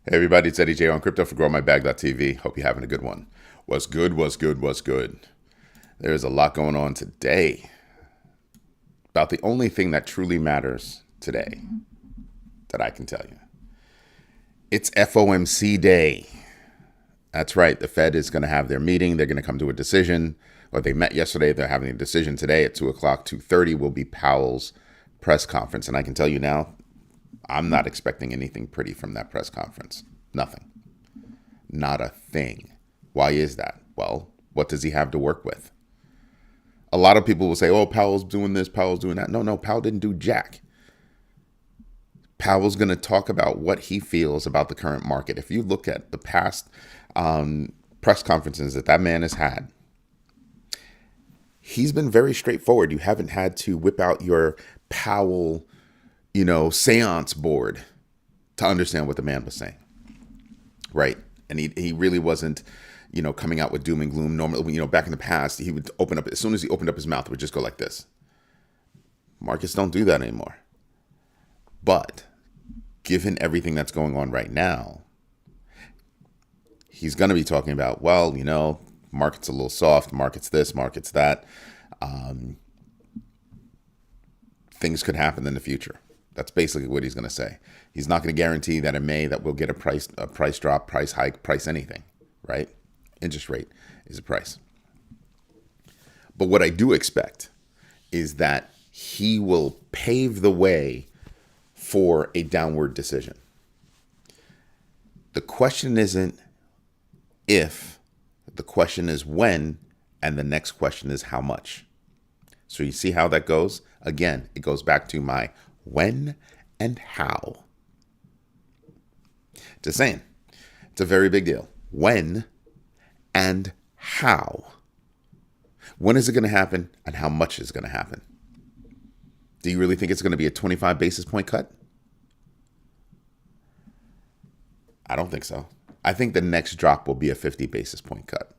Hey everybody, it's Eddie J on Crypto for GrowMyBag.tv. Hope you're having a good one. What's good, what's good, what's good? There's a lot going on today about the only thing that truly matters today that I can tell you. It's FOMC day. That's right, the Fed is going to have their meeting. They're going to come to a decision. Or they met yesterday, they're having a decision today at 2 o'clock. 2:30 will be Powell's press conference. And I can tell you now, I'm not expecting anything pretty from that press conference. Nothing. Not a thing. Why is that? Well, what does he have to work with? A lot of people will say, oh, Powell's doing this, Powell's doing that. No, Powell didn't do jack. Powell's going to talk about what he feels about the current market. If you look at the past press conferences that man has had, he's been very straightforward. You haven't had to whip out your Powell seance board to understand what the man was saying. Right. And he really wasn't, coming out with doom and gloom. Normally, back in the past, he would open up, as soon as he opened up his mouth, it would just go like this. Markets don't do that anymore. But given everything that's going on right now, he's going to be talking about, well, market's a little soft, market's this, market's that. Things could happen in the future. That's basically what he's going to say. He's not going to guarantee that in May that we'll get a price drop, price hike, price anything, right? Interest rate is a price. But what I do expect is that he will pave the way for a downward decision. The question isn't if, the question is when, and the next question is how much. So you see how that goes? Again, it goes back to my when and how. Just saying, it's a very big deal. When and how. When is it going to happen and how much is going to happen? Do you really think it's going to be a 25 basis point cut? I don't think so. I think the next drop will be a 50 basis point cut.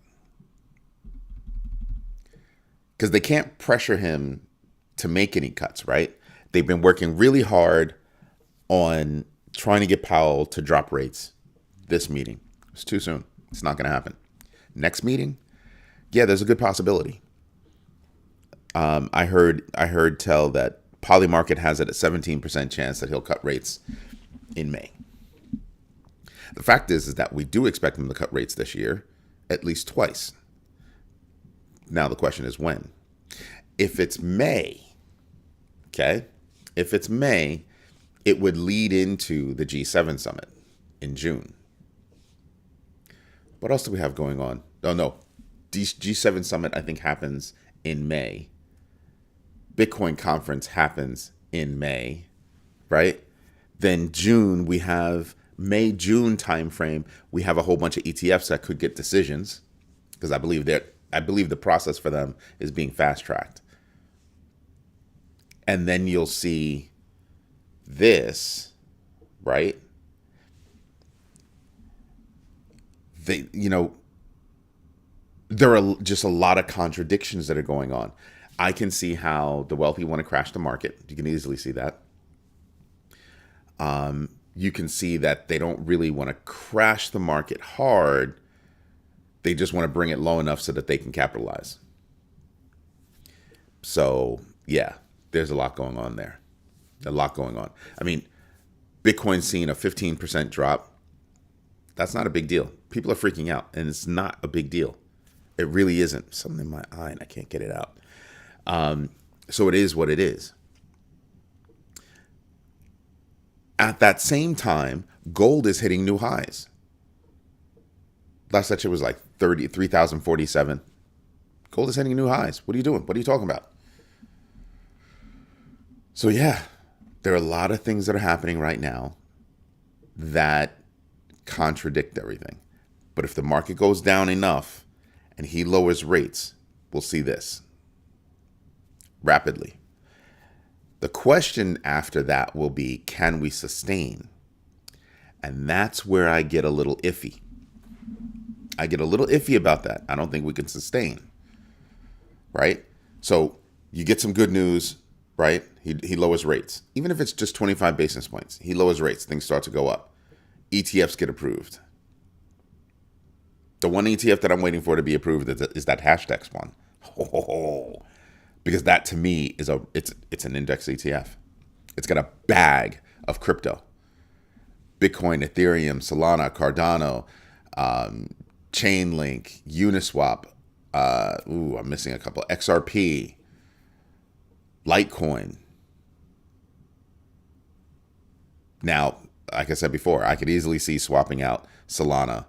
Because they can't pressure him to make any cuts, right? They've been working really hard on trying to get Powell to drop rates this meeting. It's too soon. It's not going to happen. Next meeting, yeah, there's a good possibility. I heard tell that Polymarket has it a 17% chance that he'll cut rates in May. The fact is that we do expect him to cut rates this year at least twice. Now the question is when. If it's May, okay? If it's May, it would lead into the G7 summit in June. What else do we have going on? Oh, no. G7 summit, I think, happens in May. Bitcoin conference happens in May, right? Then June, we have May-June timeframe. We have a whole bunch of ETFs that could get decisions because I believe the process for them is being fast-tracked. And then you'll see this, right? There are just a lot of contradictions that are going on. I can see how the wealthy want to crash the market. You can easily see that. You can see that they don't really want to crash the market hard. They just want to bring it low enough so that they can capitalize. So, yeah, there's a lot going on there. A lot going on. I mean, Bitcoin's seeing a 15% drop. That's not a big deal. People are freaking out, and it's not a big deal. It really isn't. Something in my eye, and I can't get it out. So it is what it is. At that same time, gold is hitting new highs. Last I checked, it was like 3,047. Gold is hitting new highs. What are you doing? What are you talking about? So yeah, there are a lot of things that are happening right now that contradict everything. But if the market goes down enough and he lowers rates, we'll see this rapidly. The question after that will be, can we sustain? And that's where I get a little iffy. I get a little iffy about that. I don't think we can sustain, right? So you get some good news, right? He lowers rates. Even if it's just 25 basis points, he lowers rates, things start to go up. ETFs get approved. The one ETF that I'm waiting for to be approved is that Hashdex one. Oh, because that to me is it's an index ETF. It's got a bag of crypto. Bitcoin, Ethereum, Solana, Cardano, Chainlink, Uniswap. I'm missing a couple. XRP, Litecoin. Now, like I said before, I could easily see swapping out Solana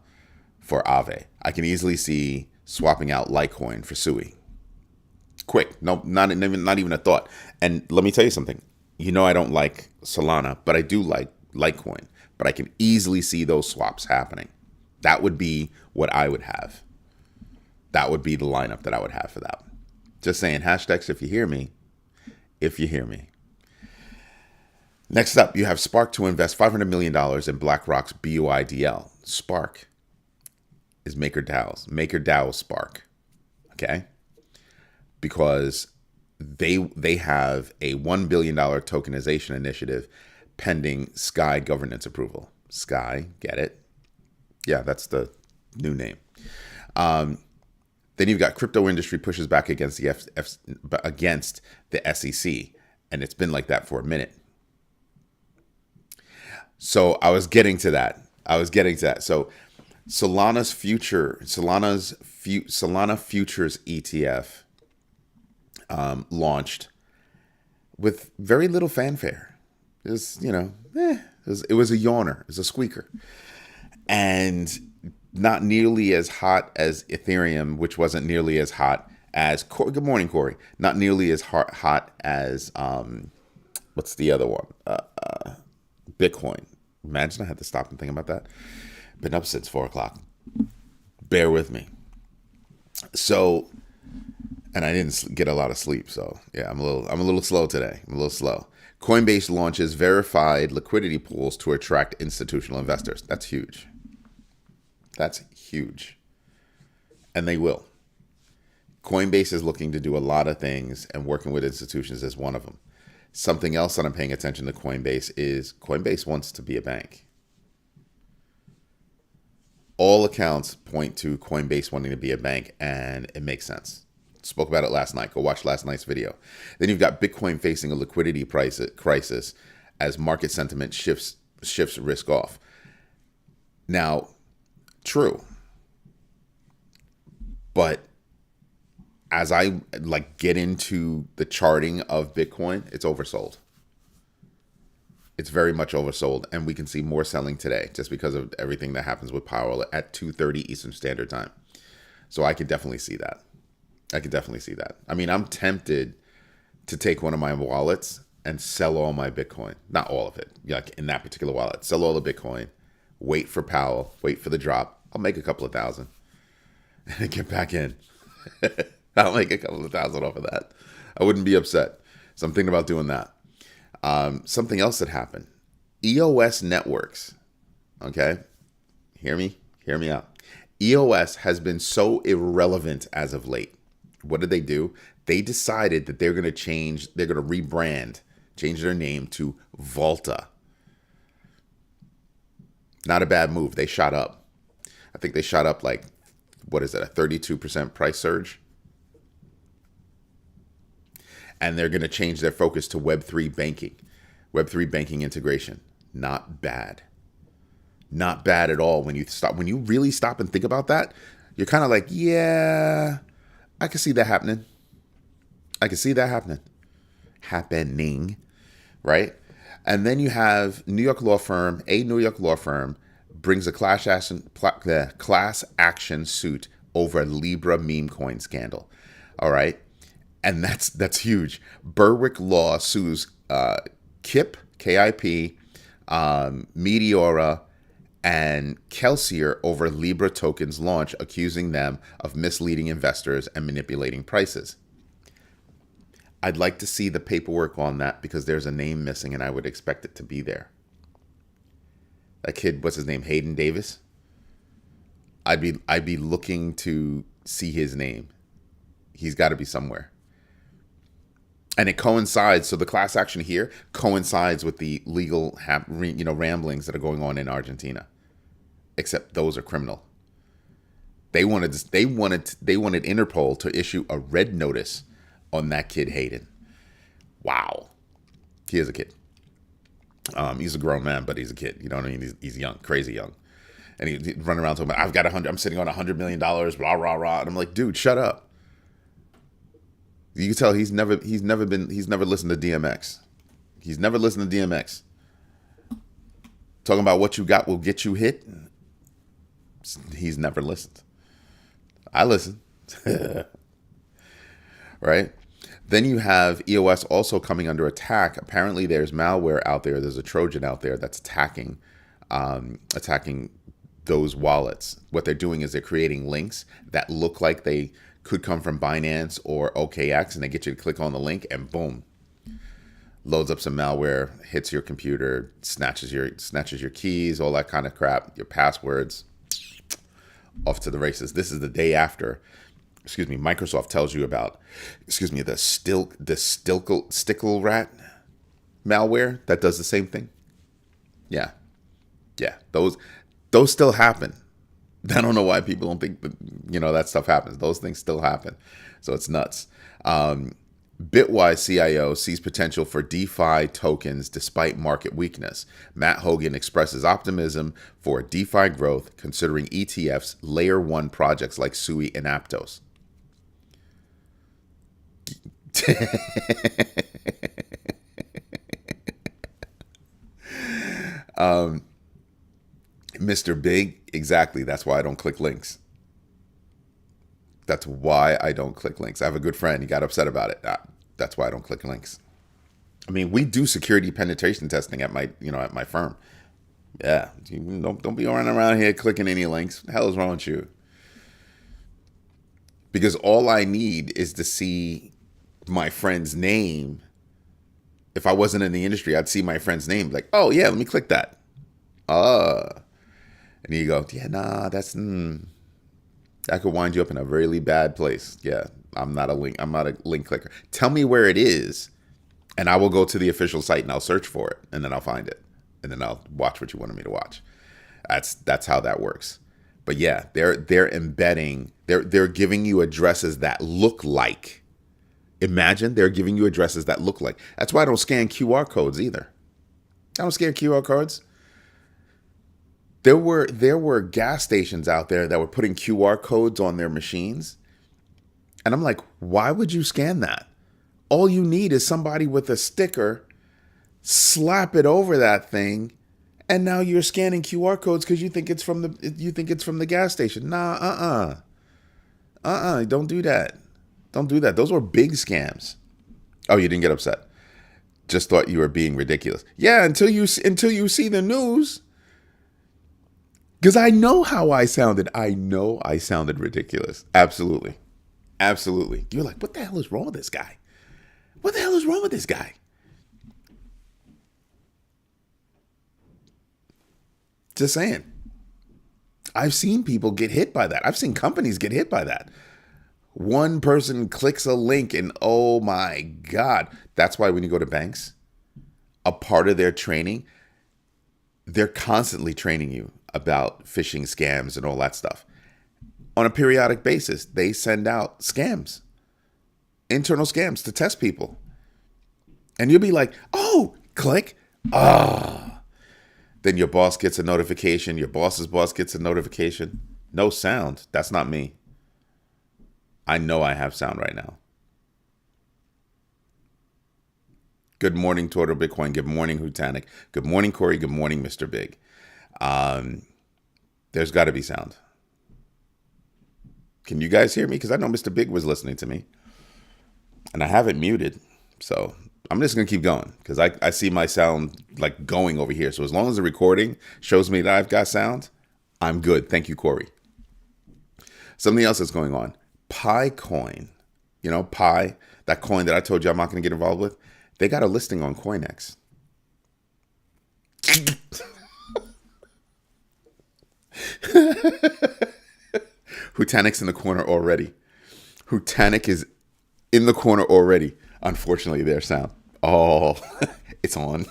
for Aave. I can easily see swapping out Litecoin for Sui. Quick, no, not even a thought. And let me tell you something. You know I don't like Solana, but I do like Litecoin. But I can easily see those swaps happening. That would be what I would have. That would be the lineup that I would have for that. Just saying, Hashdex, if you hear me. If you hear me. Next up, you have Spark to invest $500 million in BlackRock's BUIDL. Spark is MakerDAO's Spark. Okay? Because they have a $1 billion tokenization initiative pending Sky governance approval. Sky, get it? Yeah, that's the new name. Then you've got crypto industry pushes back against the SEC, and it's been like that for a minute. So I was getting to that. So Solana futures ETF launched with very little fanfare. It was, it was a yawner. It was a squeaker. And not nearly as hot as Ethereum, which wasn't nearly as hot as... Good morning, Corey. Not nearly as hot as... what's the other one? Bitcoin. Imagine I had to stop and think about that. Been up since 4 o'clock. Bear with me. So... And I didn't get a lot of sleep, so yeah, I'm a little slow today. Coinbase launches verified liquidity pools to attract institutional investors. That's huge. And they will. Coinbase is looking to do a lot of things, and working with institutions is one of them. Something else that I'm paying attention to Coinbase wants to be a bank. All accounts point to Coinbase wanting to be a bank, and it makes sense. Spoke about it last night. Go watch last night's video. Then you've got Bitcoin facing a liquidity crisis as market sentiment shifts risk off. Now, true. But as I get into the charting of Bitcoin, it's oversold. It's very much oversold, and we can see more selling today just because of everything that happens with Powell at 2:30 Eastern Standard Time. So I could definitely see that. I mean, I'm tempted to take one of my wallets and sell all my Bitcoin. Not all of it, like in that particular wallet. Sell all the Bitcoin, wait for Powell, wait for the drop. I'll make a couple of thousand and get back in. I'll make a couple of thousand off of that. I wouldn't be upset. So I'm thinking about doing that. Something else that happened. EOS Networks. Okay? Hear me out. EOS has been so irrelevant as of late. What did they do? They decided that they're going to rebrand, change their name to Volta. Not a bad move. They shot up. I think they shot up a 32% price surge. And they're going to change their focus to Web3 banking integration. Not bad. Not bad at all. When you really stop and think about that, you're kind of like, yeah, I can see that happening. Happening, right? And then you have a New York law firm brings a class action suit over Libra meme coin scandal. All right. And that's huge. Berwick Law sues KIP, K-I-P, Meteora, and Kelsier over Libra tokens launch, accusing them of misleading investors and manipulating prices. I'd like to see the paperwork on that because there's a name missing and I would expect it to be there. That kid, what's his name? Hayden Davis? I'd be looking to see his name. He's got to be somewhere. And it coincides, so the class action here coincides with the legal ramblings that are going on in Argentina. except those are criminal. They wanted Interpol to issue a red notice on that kid Hayden. Wow, he is a kid. He's a grown man, but he's a kid. You know what I mean? He's young, crazy young, and he running around talking about, I've got I'm sitting on $100 million, blah rah rah. And I'm like, dude, shut up. You can tell he's never listened to DMX. He's never listened to DMX. Talking about what you got will get you hit. He's never listened. I listen. Right? Then you have EOS also coming under attack. Apparently there's malware out there. There's a Trojan out there that's attacking those wallets. What they're doing is they're creating links that look like they could come from Binance or OKX, and they get you to click on the link, and boom, loads up some malware, hits your computer, snatches your keys, all that kind of crap, your passwords, off to the races. This is the day after, Microsoft tells you about, the stickle rat malware that does the same thing. Yeah, those still happen. I don't know why people don't think that stuff happens. Those things still happen, so it's nuts. Bitwise CIO sees potential for DeFi tokens despite market weakness. Matt Hogan expresses optimism for DeFi growth, considering ETFs layer 1 projects like Sui and Aptos. Mr. Big, exactly. That's why I don't click links. That's why I don't click links. I have a good friend. He got upset about it. That's why I don't click links. I mean, we do security penetration testing at my firm. Yeah, don't be running around here clicking any links. What the hell is wrong with you? Because all I need is to see my friend's name. If I wasn't in the industry, I'd see my friend's name, like, oh yeah, let me click that. And you go, yeah, nah, that could wind you up in a really bad place. Yeah, I'm not a link clicker. Tell me where it is, and I will go to the official site and I'll search for it, and then I'll find it, and then I'll watch what you wanted me to watch. That's how that works. But yeah, they're embedding, they're giving you addresses that look like. Imagine they're giving you addresses that look like. That's why I don't scan QR codes either. I don't scan QR codes. There were gas stations out there that were putting QR codes on their machines. And I'm like, why would you scan that? All you need is somebody with a sticker, slap it over that thing, and now you're scanning QR codes because you think it's from the gas station. Nah, don't do that. Don't do that. Those were big scams. Oh, you didn't get upset. Just thought you were being ridiculous. Yeah, until you see the news. Because I know how I sounded. I know I sounded ridiculous. Absolutely. Absolutely. You're like, what the hell is wrong with this guy? What the hell is wrong with this guy? Just saying. I've seen people get hit by that. I've seen companies get hit by that. One person clicks a link and oh my God. That's why when you go to banks, a part of their training, they're constantly training you about phishing scams and all that stuff. On a periodic basis, they send out scams, internal scams to test people. And you'll be like, oh, click. Then your boss gets a notification. Your boss's boss gets a notification. No sound. That's not me. I know I have sound right now. Good morning, Total Bitcoin. Good morning, Hutanic. Good morning, Corey. Good morning, Mr. Big. There's got to be sound. Can you guys hear me? Because I know Mr. Big was listening to me. And I have it muted. So I'm just going to keep going. Because I see my sound like going over here. So as long as the recording shows me that I've got sound, I'm good. Thank you, Corey. Something else that's going on. Pi coin. You know, Pi, that coin that I told you I'm not going to get involved with. They got a listing on CoinEx. Hutanic's in the corner already. Hutanic is in the corner already. Unfortunately, their sound. Oh, it's on.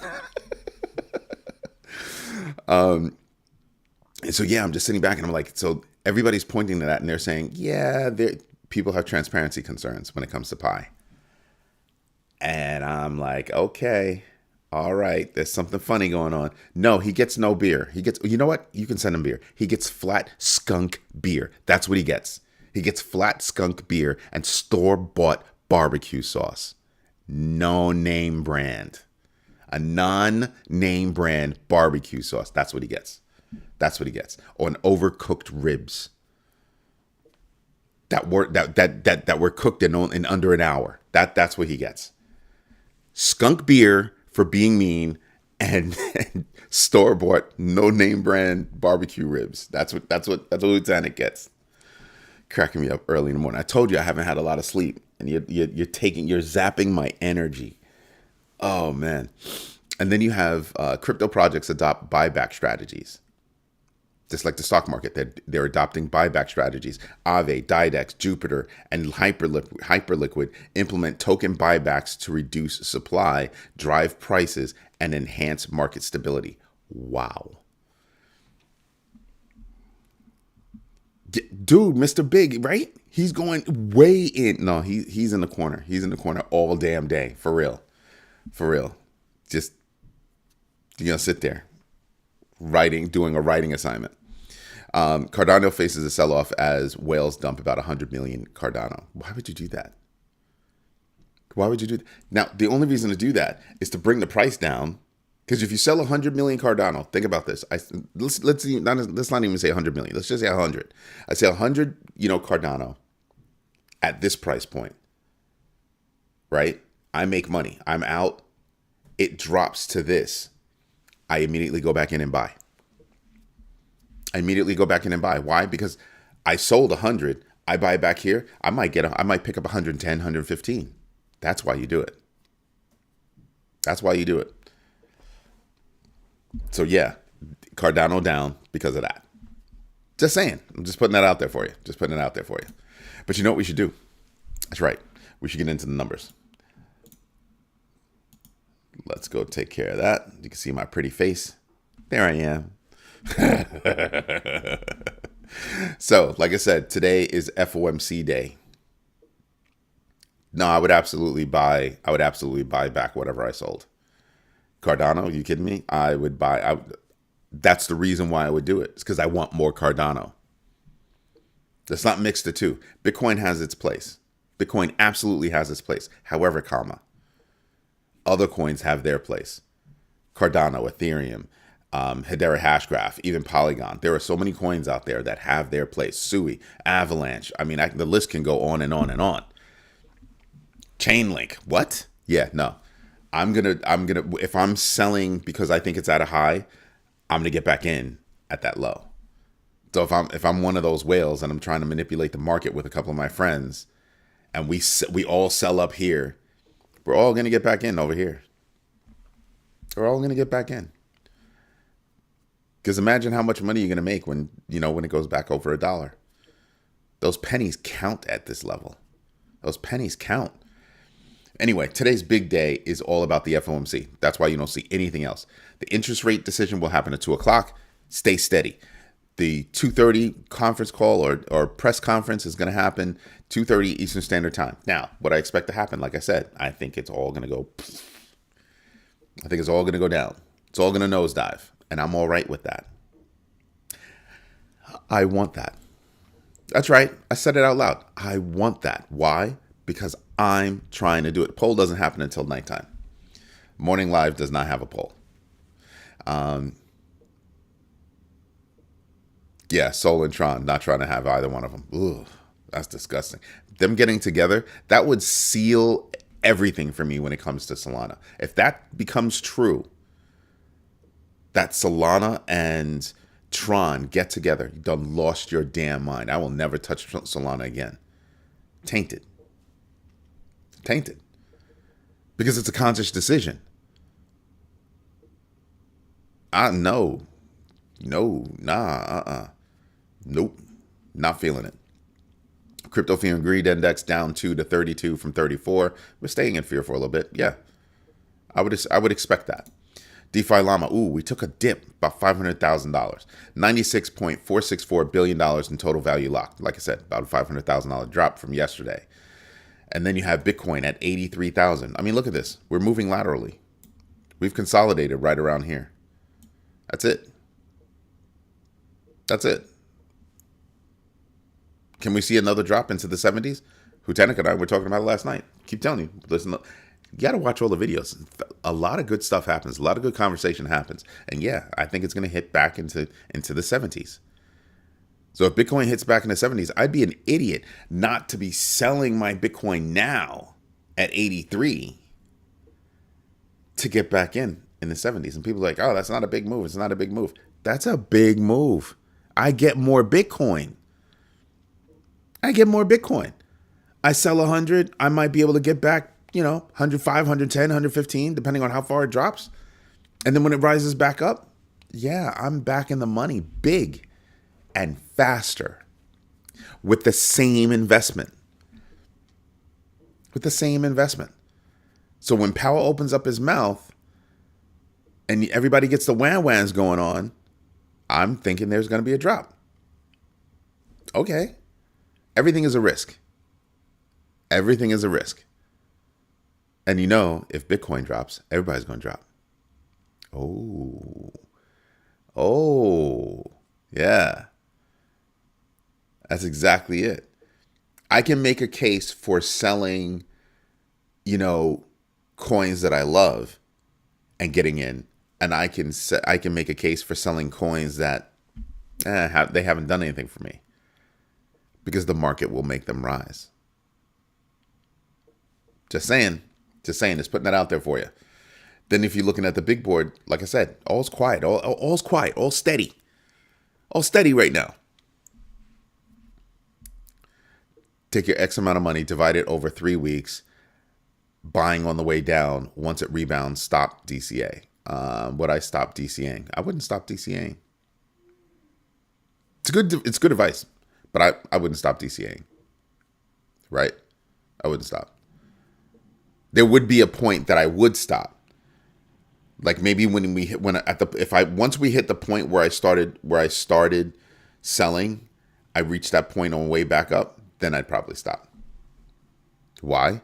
And so, yeah, I'm just sitting back and I'm like, so everybody's pointing to that and they're saying, yeah, people have transparency concerns when it comes to pie. And I'm like, okay, all right, there's something funny going on. No, he gets no beer. He gets, you know what? You can send him beer. He gets flat skunk beer. That's what he gets. He gets flat skunk beer and store-bought barbecue sauce. No name brand. A non-name brand barbecue sauce. That's what he gets. That's what he gets. Or an overcooked ribs that were cooked in under an hour. That's what he gets. Skunk beer for being mean and store bought no name brand barbecue ribs. That's what Lieutenant gets. Cracking me up early in the morning. I told you I haven't had a lot of sleep, and you're zapping my energy. Oh man. And then you have crypto projects adopt buyback strategies. Just like the stock market, they're adopting buyback strategies. Aave, Didex, Jupiter, and Hyperliquid implement token buybacks to reduce supply, drive prices, and enhance market stability. Wow. Dude, Mr. Big, right? He's going way in. No, he's in the corner. He's in the corner all damn day. For real. For real. Just, sit there doing a writing assignment. Cardano faces a sell-off as whales dump about 100 million Cardano. Why would you do that? Why would you do that? Now, the only reason to do that is to bring the price down. Because if you sell 100 million Cardano, think about this. Let's not even say 100 million. Let's just say 100. I say 100, Cardano at this price point, right? I make money. I'm out. It drops to this. I immediately go back in and buy. Why? Because I sold 100. I buy back here. I might pick up 110, 115. That's why you do it. So yeah, Cardano down because of that. Just saying. I'm just putting that out there for you. But you know what we should do? That's right. We should get into the numbers. Let's go take care of that. You can see my pretty face. There I am. So, like I said, today is FOMC day. No, I would absolutely buy back whatever I sold. Cardano, you kidding me? I would buy. That's the reason why I would do it. It's because I want more Cardano. Let's not mix the two. Bitcoin has its place. Bitcoin absolutely has its place. However, other coins have their place. Cardano, Ethereum, Hedera Hashgraph, even Polygon. There are so many coins out there that have their place. Sui, Avalanche. I mean, the list can go on and on and on. Chainlink. What? Yeah, no. I'm gonna. If I'm selling because I think it's at a high, I'm gonna get back in at that low. So if I'm one of those whales and I'm trying to manipulate the market with a couple of my friends, and we all sell up here, we're all gonna get back in over here. We're all gonna get back in. Because imagine how much money you're gonna make when it goes back over $1. Those pennies count at this level. Those pennies count. Anyway, today's big day is all about the FOMC. That's why you don't see anything else. The interest rate decision will happen at 2 o'clock. Stay steady. The 2:30 conference call or press conference is going to happen 2:30 Eastern Standard Time. Now, what I expect to happen, like I said, I think it's all going to go. I think it's all going to go down. It's all going to nosedive. And I'm all right with that. I want that. That's right. I said it out loud. I want that. Why? Because I'm trying to do it. Poll doesn't happen until nighttime. Morning Live does not have a poll. Yeah, Sol and Tron, not trying to have either one of them. Ooh, that's disgusting. Them getting together, that would seal everything for me when it comes to Solana. If that becomes true, that Solana and Tron get together, you done lost your damn mind. I will never touch Solana again. Tainted. Because it's a conscious decision. Nope, not feeling it. Crypto Fear and Greed Index down 2 to 32 from 34. We're staying in fear for a little bit. Yeah, I would expect that. DeFi Llama, ooh, we took a dip, about $500,000. $96.464 billion in total value locked. Like I said, about a $500,000 drop from yesterday. And then you have Bitcoin at 83,000. I mean, look at this. We're moving laterally. We've consolidated right around here. That's it. That's it. Can we see another drop into the 70s? Hutanik and I were talking about it last night. Keep telling you, listen, you got to watch all the videos. A lot of good stuff happens. A lot of good conversation happens. And yeah, I think it's going to hit back into the 70s. So if Bitcoin hits back in the 70s, I'd be an idiot not to be selling my Bitcoin now at 83 to get back in the 70s. And people are like, oh, that's not a big move. It's not a big move. That's a big move. I get more Bitcoin. I sell 100. I might be able to get back, 105, 110, 115, depending on how far it drops. And then when it rises back up, yeah, I'm back in the money big and faster with the same investment. So when Powell opens up his mouth and everybody gets the whans going on, I'm thinking there's going to be a drop. Okay. Everything is a risk. And if Bitcoin drops, everybody's going to drop. Oh, yeah. That's exactly it. I can make a case for selling, coins that I love and getting in. And I can make a case for selling coins that they haven't done anything for me, because the market will make them rise. Just saying, just putting that out there for you. Then if you're looking at the big board, like I said, all's quiet, all's quiet, all steady right now. Take your X amount of money, divide it over 3 weeks, buying on the way down. Once it rebounds, stop DCA. Would I stop DCAing? I wouldn't stop DCAing. It's good advice, but I wouldn't stop DCAing. Right? I wouldn't stop. There would be a point that I would stop. Like maybe once we hit the point where I started selling, I reached that point on way back up, then I'd probably stop. Why?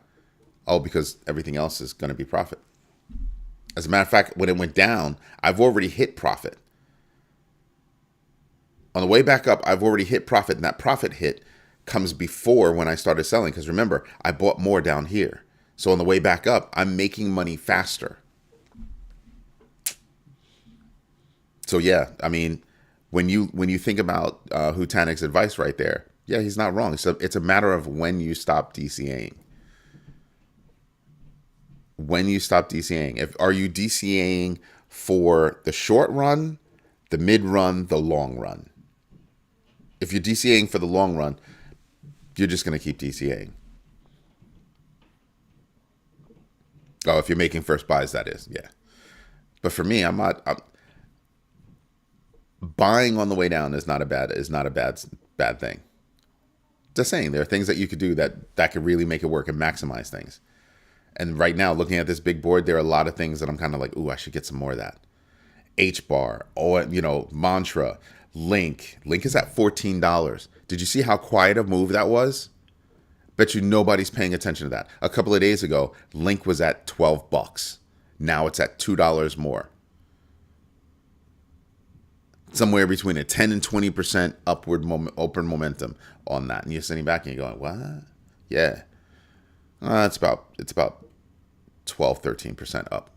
Oh, because everything else is going to be profit. As a matter of fact, when it went down, I've already hit profit. On the way back up, I've already hit profit, and that profit hit comes before when I started selling. Because remember, I bought more down here. So on the way back up, I'm making money faster. So yeah, I mean, when you think about Hutanik's advice right there, yeah, he's not wrong. So it's a matter of when you stop DCAing. When you stop DCAing. Are you DCAing for the short run, the mid run, the long run? If you're DCAing for the long run, you're just going to keep DCAing. Oh, if you're making first buys, that is, yeah. But for me, I'm buying on the way down is not a bad thing. Just saying, there are things that you could do that could really make it work and maximize things. And right now, looking at this big board, there are a lot of things that I'm kind of like, ooh, I should get some more of that. H-bar, or Mantra, Link. Link is at $14. Did you see how quiet a move that was? Bet you nobody's paying attention to that. A couple of days ago, Link was at $12. Now it's at $2 more. Somewhere between a 10 and 20% upward open momentum on that. And you're sitting back and you're going, what? Yeah. It's about 12, 13% up.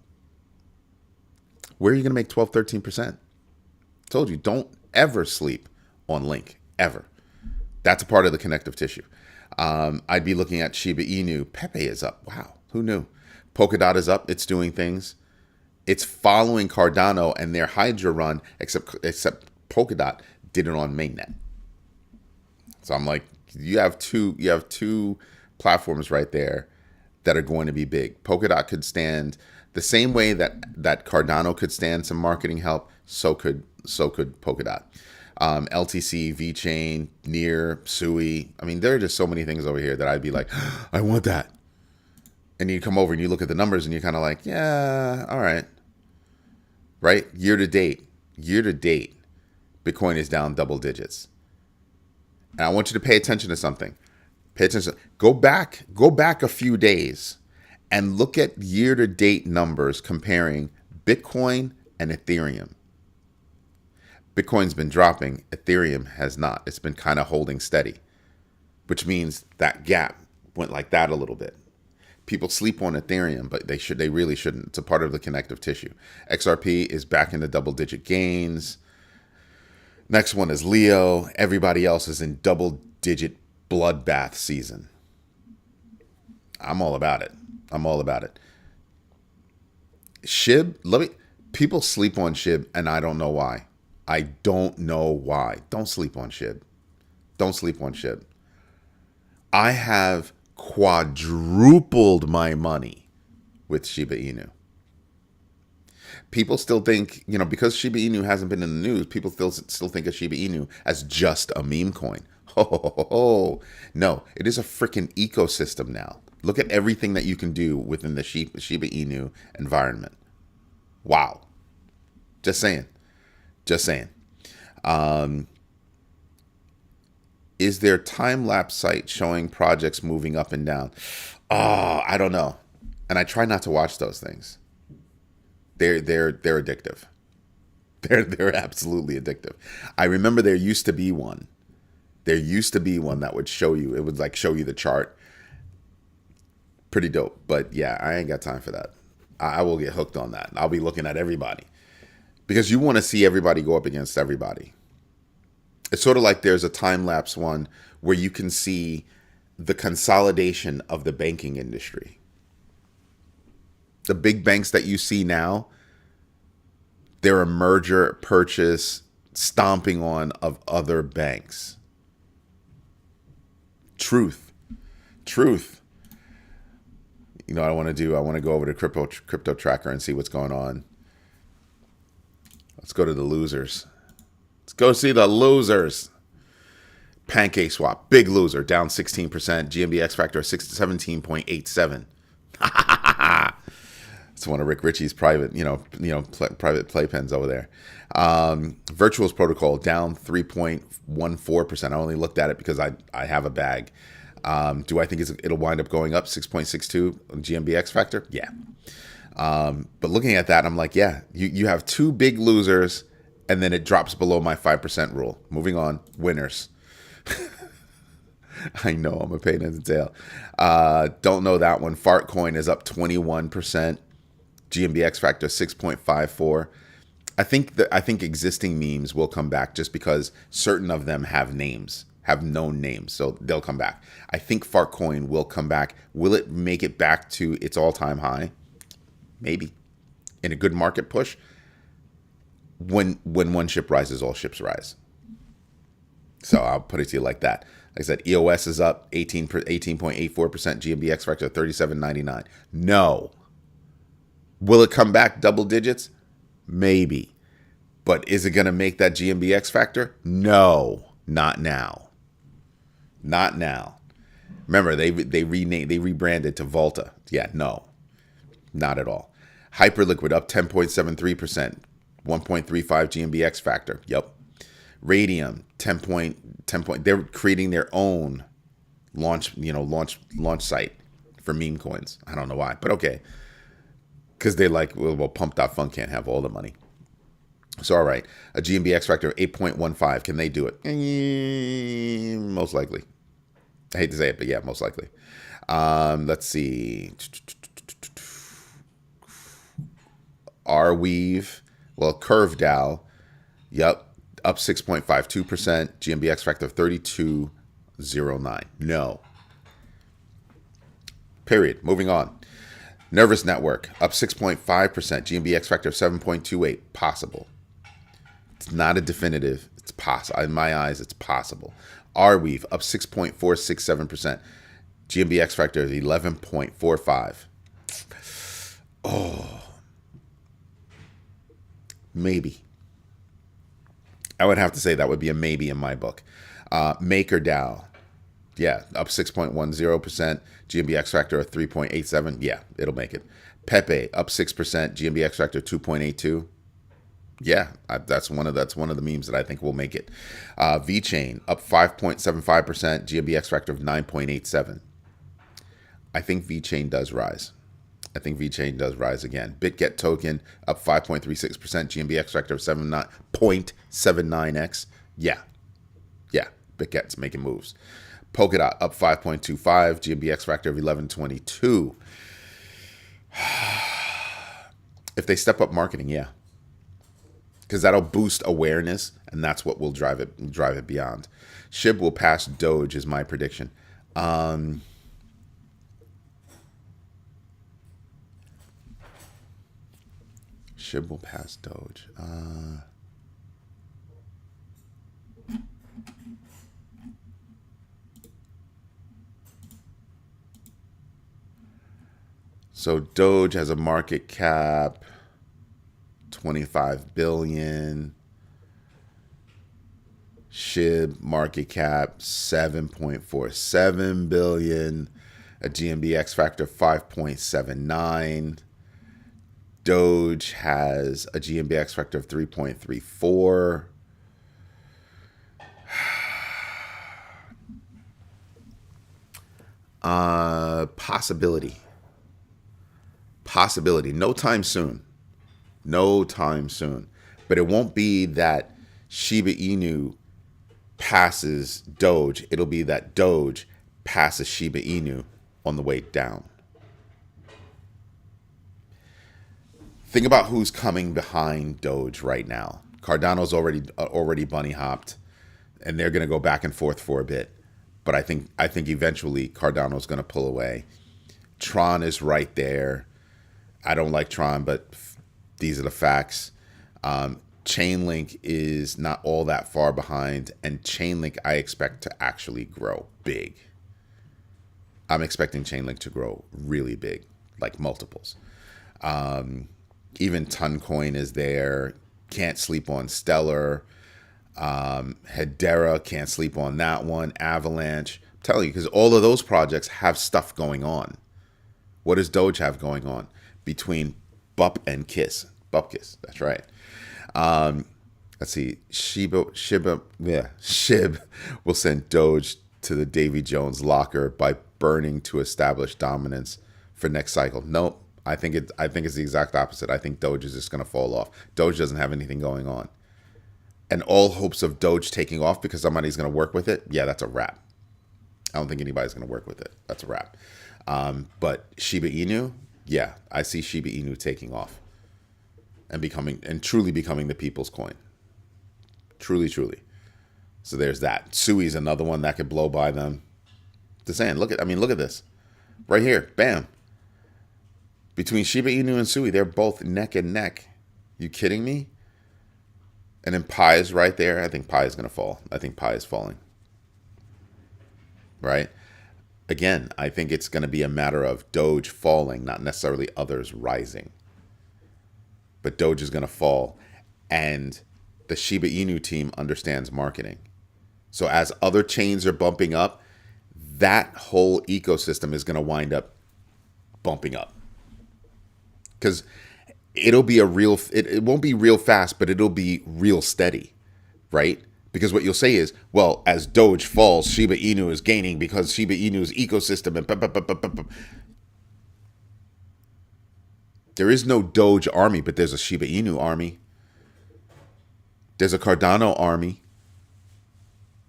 Where are you going to make 12, 13%? Told you, don't ever sleep on Link, ever. That's a part of the connective tissue. I'd be looking at Shiba Inu. Pepe is up. Wow, who knew? Polkadot is up. It's doing things. It's following Cardano and their Hydra run, except Polkadot did it on mainnet. So I'm like, you have two platforms right there that are going to be big. Polkadot could stand the same way that Cardano could stand some marketing help. So could Polkadot. LTC, VeChain, Near, Sui. I mean, there are just so many things over here that I'd be like, I want that. And you come over and you look at the numbers and you're kind of like, yeah, all right. right? Year to date, Bitcoin is down double digits. And I want you to pay attention to something. Pay attention. Go back a few days and look at year to date numbers comparing Bitcoin and Ethereum. Bitcoin's been dropping, Ethereum has not. It's been kind of holding steady, which means that gap went like that a little bit. People sleep on Ethereum, but they really shouldn't. It's a part of the connective tissue. XRP is back in the double digit gains. Next one is Leo. Everybody else is in double digit bloodbath season. I'm all about it. SHIB, people sleep on SHIB, and I don't know why. Don't sleep on SHIB. I have quadrupled my money with Shiba Inu. People still think, because Shiba Inu hasn't been in the news, people still think of Shiba Inu as just a meme coin. No, it is a freaking ecosystem now. Look at everything that you can do within the Shiba Inu environment. Wow. Just saying. Is there time-lapse site showing projects moving up and down? Oh, I don't know. And I try not to watch those things. They're addictive. They're absolutely addictive. I remember there used to be one. That would show you. It would show you the chart. Pretty dope. But yeah, I ain't got time for that. I will get hooked on that. I'll be looking at everybody. Because you want to see everybody go up against everybody. It's sort of like there's a time-lapse one where you can see the consolidation of the banking industry. The big banks that you see now, they're a merger, purchase, stomping on of other banks. Truth. You know what I want to do? I want to go over to Crypto Tracker and see what's going on. Let's go to the losers. Let's go see the losers. Pancake Swap, big loser, down 16%. GMB X Factor 17.87. It's one of Rick Ritchie's private, private playpens over there. Virtuals Protocol down 3.14%. I only looked at it because I have a bag. Do I think it'll wind up going up 6.62 on GMB X Factor? Yeah. But looking at that, I'm like, yeah, you have two big losers, and then it drops below my 5% rule. Moving on, winners. I know, I'm a pain in the tail. Don't know that one. Fartcoin is up 21%. GMB X Factor 6.54. I think existing memes will come back just because certain of them have known names, so they'll come back. I think Fartcoin will come back. Will it make it back to its all-time high? Maybe. In a good market push, when one ship rises, all ships rise. So I'll put it to you like that. Like I said, EOS is up 18.84%. GMB X Factor 37.99. No. Will it come back double digits? Maybe. But is it going to make that GMB X Factor? No. Not now. Remember, they rebranded to Volta. Yeah, no. Not at all. Hyperliquid up 10.73%. 1.35 GMB X Factor. Yep. Radium 10 point. They're creating their own launch site for meme coins. I don't know why, but okay. Because they well, Pump.Funk can't have all the money. So, all right. A GMB X Factor of 8.15. Can they do it? Most likely. I hate to say it, but yeah, most likely. Let's see. Arweave. Well, Curve DAO. Yep. Up 6.52%. GMB X Factor of 32.09. No. Period. Moving on. Nervous Network up 6.5%. GMB X Factor of 7.28. Possible. It's not a definitive. It's possible. In my eyes, it's possible. Arweave up 6.467%. GMB X Factor of 11.45. Oh. Maybe. I would have to say that would be a maybe in my book. MakerDAO. Yeah, up 6.10%. GMB X Factor of 3.87. Yeah, it'll make it. Pepe up 6%. GMB X Factor 2.82. Yeah, that's one of the memes that I think will make it. VeChain up 5.75%, GMB X factor of 9.87. I think VeChain does rise. I think VeChain does rise again. BitGet token up 5.36%, GMB X factor of 7.79x. Yeah, yeah, BitGet's making moves. Polkadot up 5.25, GMB X factor of 1122. If they step up marketing, yeah, because that'll boost awareness, and that's what will drive it beyond. SHIB will pass Doge is my prediction. SHIB will pass Doge. So Doge has a market cap 25 billion. SHIB market cap 7.47 billion. A GMB X factor 5.79. Doge has a GMB X factor of 3.34. Possibility. No time soon. No time soon. But it won't be that Shiba Inu passes Doge. It'll be that Doge passes Shiba Inu on the way down. Think about who's coming behind Doge right now. Cardano's already bunny hopped, and they're going to go back and forth for a bit. But I think eventually Cardano's going to pull away. Tron is right there. I don't like Tron, but these are the facts. Chainlink is not all that far behind, and Chainlink I expect to actually grow big. I'm expecting Chainlink to grow really big, like multiples. Even Toncoin is there. Can't sleep on Stellar. Hedera, can't sleep on that one. Avalanche. I'm telling you, because all of those projects have stuff going on. What does Doge have going on? Between Bup and Kiss. Bupkiss, that's right. Let's see. SHIB will send Doge to the Davy Jones locker by burning to establish dominance for next cycle. Nope. I think it's the exact opposite. I think Doge is just going to fall off. Doge doesn't have anything going on. And all hopes of Doge taking off because somebody's going to work with it, yeah, that's a wrap. I don't think anybody's going to work with it. That's a wrap. But Shiba Inu, yeah, I see Shiba Inu taking off and truly becoming the people's coin. Truly, truly. So there's that. Sui is another one that could blow by them. Just saying, look at this. Right here, bam. Between Shiba Inu and Sui, they're both neck and neck. You kidding me? And then Pi is right there. I think Pi is going to fall. I think Pi is falling. Right? Again, I think it's going to be a matter of Doge falling, not necessarily others rising. But Doge is going to fall. And the Shiba Inu team understands marketing. So as other chains are bumping up, that whole ecosystem is going to wind up bumping up. Because it'll be it won't be real fast, but it'll be real steady, right? Because what you'll say is, well, as Doge falls, Shiba Inu is gaining because Shiba Inu's ecosystem and there is no Doge army, but there's a Shiba Inu army. There's a Cardano army.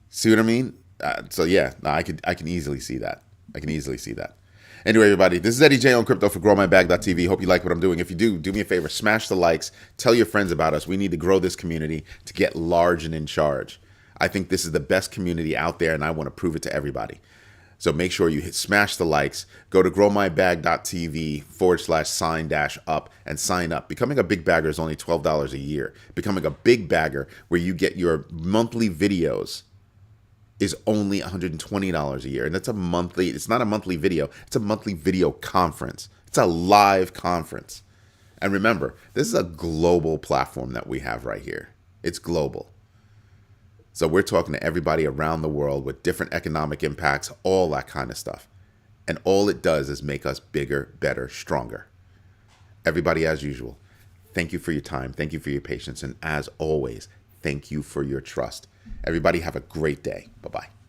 See what I mean? So yeah, no, I can easily see that. I can easily see that. Anyway, everybody, this is Eddie J on Crypto for GrowMyBag.tv. Hope you like what I'm doing. If you do me a favor, smash the likes. Tell your friends about us. We need to grow this community to get large and in charge. I think this is the best community out there, and I want to prove it to everybody. So make sure you smash the likes. Go to growmybag.tv/sign-up and sign up. Becoming a big bagger is only $12 a year. Becoming a big bagger where you get your monthly videos is only $120 a year. And that's a monthly, it's not a monthly video, it's a monthly video conference. It's a live conference. And remember, this is a global platform that we have right here. It's global. So we're talking to everybody around the world with different economic impacts, all that kind of stuff. And all it does is make us bigger, better, stronger. Everybody, as usual, Thank you for your time. Thank you for your patience. And as always, thank you for your trust. Everybody have a great day. Bye-bye.